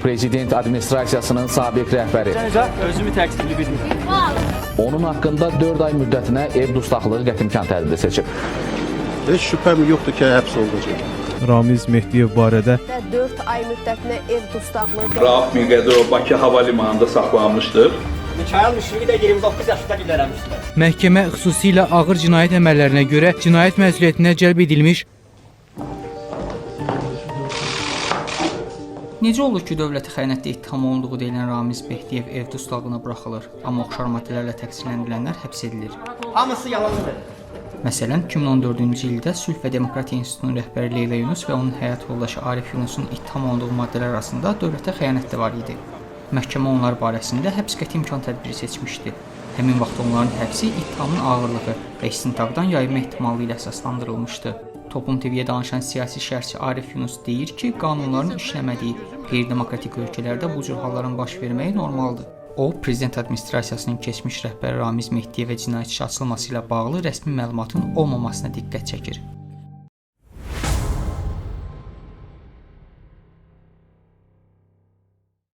Prezident administrasiyasının sabiq rəhbəri. Özümü təqsirli bilmirəm. Onun haqqında 4 ay müddətinə ev dustaqlığı qətimkan tədbiri seçib. Heç şübhəm yoxdur ki, həbs olunacaq. Ramiz Mehdiyev barədə 4 ay müddətinə ev dustaqlığı Rauf Mirqədirov Bakı hava limanında saxlanmışdır. Mikail Müşfiqi də 29 yaşında qidələmişdir. Məhkəmə xüsusilə ağır cinayət əməllərinə görə cinayət məsuliyyətinə cəlb edilmiş. Necə olur ki, dövləti xəyanətdə ittiham olunduğu deyilən Ramiz Mehdiyev ev dustaqlığına buraxılır, amma oxşar maddələrlə təqsirləndirilənlər həbs edilir? Hamısı yalandır. Məsələn, 2014-cü ildə Sülh və Demokratiya İnstitutunun rəhbəri Leyla Yunus və onun həyat yoldaşı Arif Yunusun ittiham olunduğu maddələr arasında dövlətə xəyanət də var idi. Məhkəmə onlar barəsində həbs qəti imkan tədbiri seçmişdi. Həmin vaxt onların həbsi ittihamın ağırlığı və istintaqdan yayılma ehtimalı ilə əsaslandırılmışdı. Toplum TV-yə danışan siyasi şərhçi Arif Yunus deyir ki, qanunların işləmədiyi qeyri-demokratik ölkələrdə bu cür halların baş verməyi normaldır. O, prezident administrasiyasının keçmiş rəhbəri Ramiz Mehdiyevə cinayət işi açılması ilə bağlı rəsmi məlumatın olmamasına diqqət çəkir.